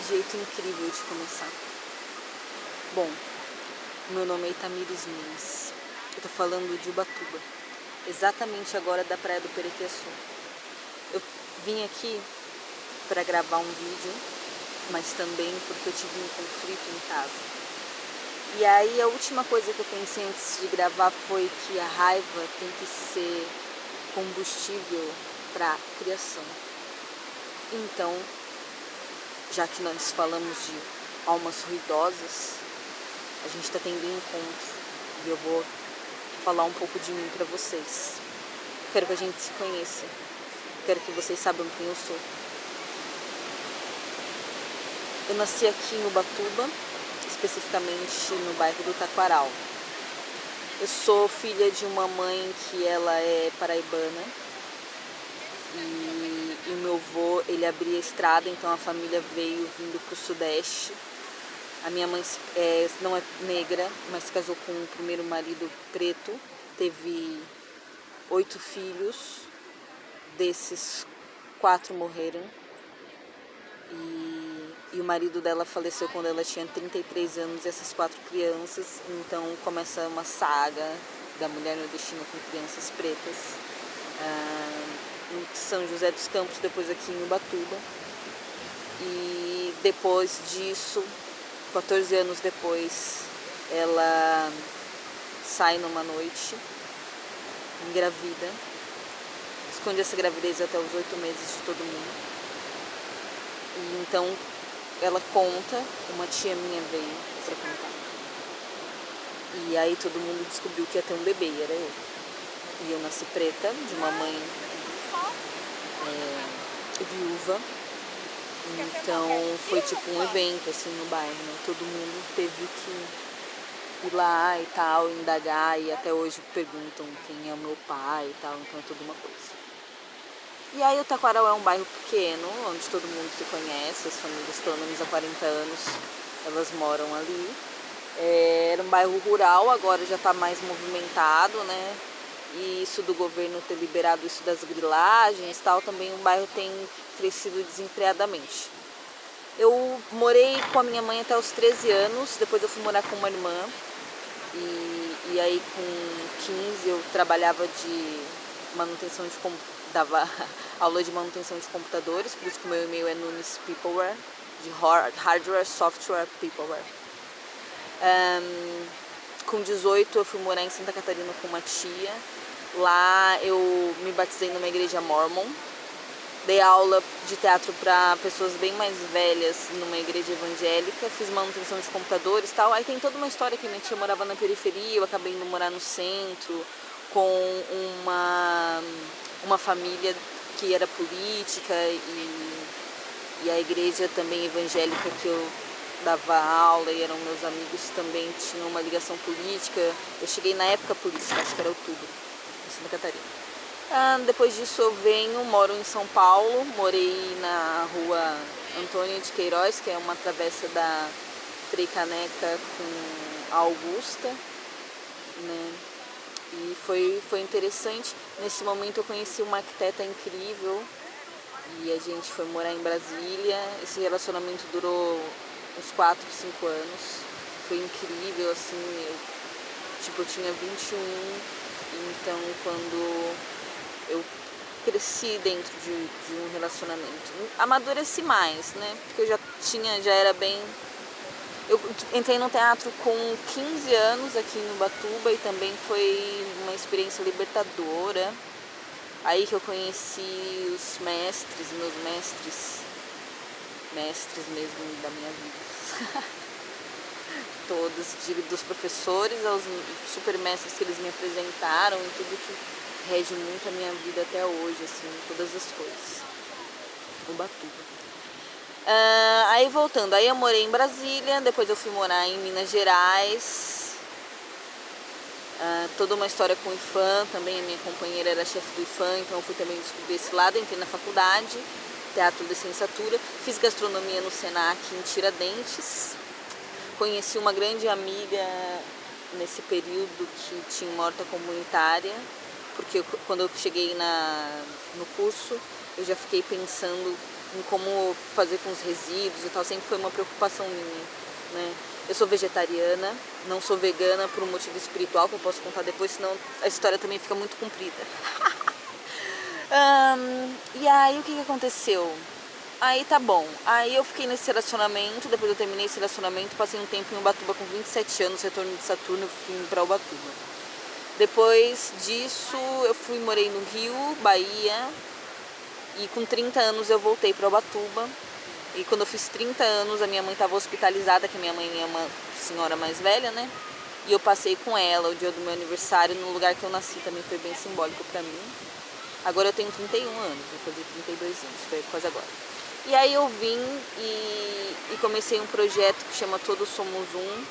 jeito incrível de começar. Bom, meu nome é Itamires Nunes. Eu tô falando de Ubatuba, exatamente agora da praia do Perequeçu. Eu vim aqui para gravar um vídeo, mas também porque eu tive um conflito em casa. E aí a última coisa que eu pensei antes de gravar foi que a raiva tem que ser combustível para criação. Então, já que nós falamos de almas ruidosas, a gente está tendo um encontro e eu vou falar um pouco de mim para vocês. Quero que a gente se conheça. Quero que vocês saibam quem eu sou. Eu nasci aqui em Ubatuba, especificamente no bairro do Taquaral. Eu sou filha de uma mãe que ela é paraibana e o meu avô, ele abria estrada, então a família veio vindo para o Sudeste. A minha mãe não é negra, mas se casou com o primeiro marido preto, teve 8 filhos, desses 4 morreram. E o marido dela faleceu quando ela tinha 33 anos e essas 4 crianças. Então começa uma saga da mulher nordestina com crianças pretas. Em São José dos Campos, depois aqui em Ubatuba. E depois disso, 14 anos depois, ela sai numa noite, engravida, esconde essa gravidez até os 8 meses de todo mundo. E então ela conta, uma tia minha veio para contar. E aí todo mundo descobriu que ia ter um bebê, e era eu. E eu nasci preta, de uma mãe viúva. Então foi tipo um evento assim no bairro, né? Todo mundo teve que ir lá e tal, indagar, e até hoje perguntam quem é o meu pai e tal, então é toda uma coisa. E aí o Taquaral é um bairro pequeno, onde todo mundo se conhece, as famílias pelo menos há 40 anos elas moram ali. Era um bairro rural, agora já está mais movimentado, né? E isso do governo ter liberado isso das grilagens e tal, também o bairro tem crescido desenfreadamente. Eu morei com a minha mãe até os 13 anos, depois eu fui morar com uma irmã. E aí com 15 eu trabalhava de manutenção de dava aula de manutenção de computadores, por isso que o meu e-mail é Nunes Peopleware, de Hardware, Software, Peopleware. Com 18 eu fui morar em Santa Catarina com uma tia. Lá eu me batizei numa igreja mormon. Dei aula de teatro para pessoas bem mais velhas numa igreja evangélica. Fiz manutenção de computadores e tal. Aí tem toda uma história que minha tia morava na periferia. Eu acabei indo morar no centro com uma família que era política e a igreja também evangélica que eu dava aula e eram meus amigos também tinham uma ligação política. Eu cheguei na época política, acho que era outubro, em Santa Catarina. Depois disso eu moro em São Paulo, morei na rua Antônio de Queiroz, que é uma travessa da Frei Caneca com a Augusta, né? E foi interessante. Nesse momento eu conheci uma arquiteta incrível e a gente foi morar em Brasília. Esse relacionamento durou uns 4, 5 anos. Foi incrível, assim, eu tinha 21, então quando eu cresci dentro de um relacionamento, amadureci mais, né? Porque eu já era bem... Eu entrei no teatro com 15 anos aqui em Ubatuba e também foi uma experiência libertadora. Aí que eu conheci os mestres, meus mestres mesmo da minha vida. Todos, dos professores aos super mestres que eles me apresentaram e tudo que rege muito a minha vida até hoje, assim, todas as coisas. Ubatuba. Aí voltando, aí eu morei em Brasília, depois eu fui morar em Minas Gerais. Toda uma história com o IFAM, também a minha companheira era chefe do IFAM, então eu fui também descobrir esse lado, entrei na faculdade, teatro licenciatura, fiz gastronomia no Senac em Tiradentes, conheci uma grande amiga nesse período que tinha uma horta comunitária, porque quando eu cheguei no curso, eu já fiquei pensando em como fazer com os resíduos e tal, sempre foi uma preocupação minha, né? Eu sou vegetariana, não sou vegana por um motivo espiritual que eu posso contar depois, senão a história também fica muito comprida. E aí o que aconteceu? Aí tá bom, aí eu fiquei nesse relacionamento, depois eu terminei esse relacionamento, passei um tempo em Ubatuba com 27 anos, retorno de Saturno, eu fui pra Ubatuba. Depois disso eu morei no Rio, Bahia, e com 30 anos eu voltei pra Ubatuba. E quando eu fiz 30 anos, a minha mãe estava hospitalizada, que a minha mãe é uma senhora mais velha, né? E eu passei com ela o dia do meu aniversário no lugar que eu nasci, também foi bem simbólico pra mim. Agora eu tenho 31 anos, vou fazer 32 anos, foi quase agora. E aí eu vim e comecei um projeto que chama Todos Somos Um,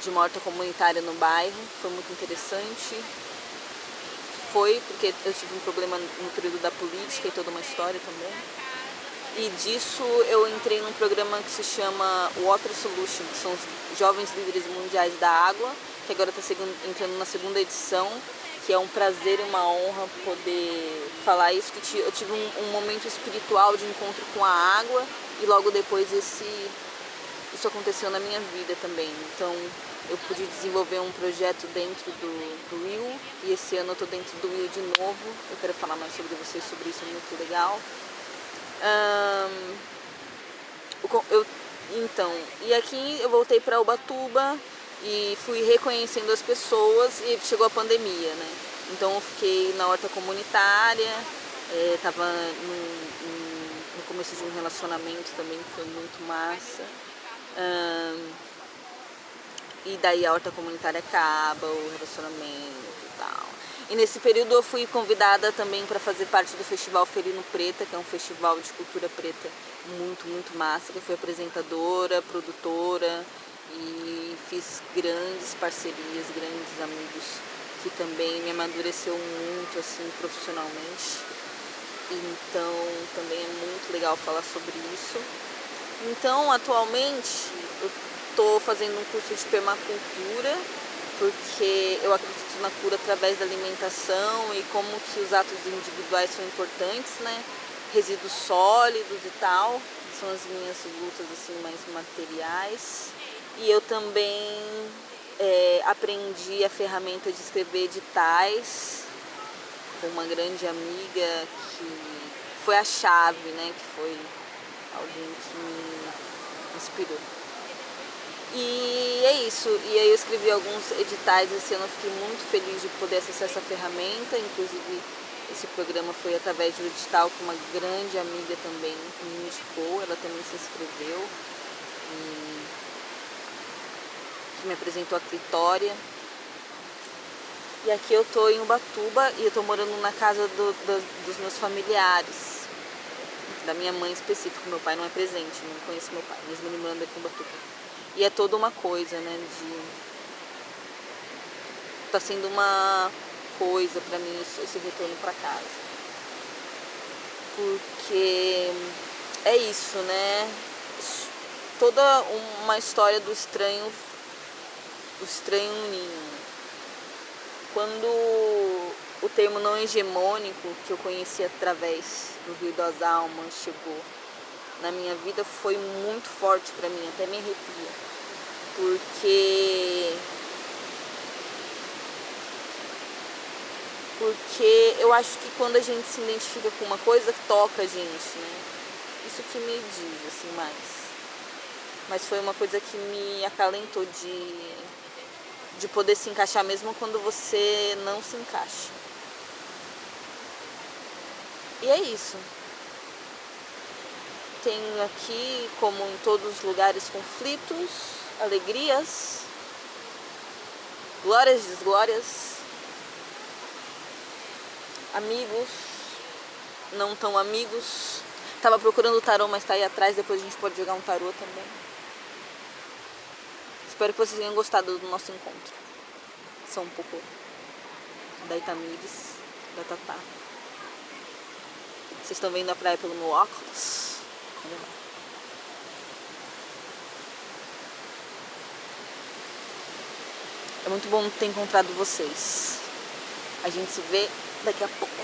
de uma horta comunitária no bairro, foi muito interessante. Foi porque eu tive um problema no período da política e toda uma história também. E disso eu entrei num programa que se chama Water Solution, que são os Jovens Líderes Mundiais da Água, que agora está entrando na segunda edição, que é um prazer e uma honra poder falar isso, que eu tive um momento espiritual de encontro com a água e logo depois isso aconteceu na minha vida também. Então eu pude desenvolver um projeto dentro do Will e esse ano eu estou dentro do Will de novo. Eu quero falar mais sobre vocês, sobre isso, é muito legal. E aqui eu voltei para Ubatuba e fui reconhecendo as pessoas e chegou a pandemia, né? Então eu fiquei na horta comunitária, estava no começo de um relacionamento também que foi muito massa. E daí a horta comunitária acaba, o relacionamento e tal. E nesse período eu fui convidada também para fazer parte do Festival Ferino Preta, que é um festival de cultura preta muito, muito massa. Eu fui apresentadora, produtora e fiz grandes parcerias, grandes amigos que também me amadureceu muito assim profissionalmente. Então também é muito legal falar sobre isso. Então atualmente eu estou fazendo um curso de permacultura, porque eu acredito na cura através da alimentação e como que os atos individuais são importantes, né? Resíduos sólidos e tal, são as minhas lutas assim mais materiais. E eu também aprendi a ferramenta de escrever editais com uma grande amiga que foi a chave, né? Que foi alguém que me inspirou. E é isso, e aí eu escrevi alguns editais esse ano, eu fiquei muito feliz de poder acessar essa ferramenta, inclusive esse programa foi através do edital que uma grande amiga também me indicou, ela também se inscreveu, e que me apresentou a Clitória. E aqui eu tô em Ubatuba e eu tô morando na casa dos meus familiares, da minha mãe específica, meu pai não é presente, não conheço meu pai, mesmo ele morando aqui em Ubatuba. E é toda uma coisa, né, tá sendo uma coisa pra mim esse retorno pra casa. Porque é isso, né, toda uma história do estranho ninho. Quando o termo não hegemônico, que eu conheci através do Rio das Almas, chegou na minha vida, foi muito forte pra mim, até me arrepia, porque eu acho que quando a gente se identifica com uma coisa, toca a gente, né? Isso que me diz, assim, mas foi uma coisa que me acalentou de poder se encaixar mesmo quando você não se encaixa. E é isso. Tenho aqui, como em todos os lugares, conflitos, alegrias, glórias e desglórias, amigos, não tão amigos. Tava procurando o tarô, mas tá aí atrás, depois a gente pode jogar um tarô também. Espero que vocês tenham gostado do nosso encontro. Sou um pouco da Itamires, da Tatá. Vocês estão vendo a praia pelo meu óculos? É muito bom ter encontrado vocês. A gente se vê daqui a pouco.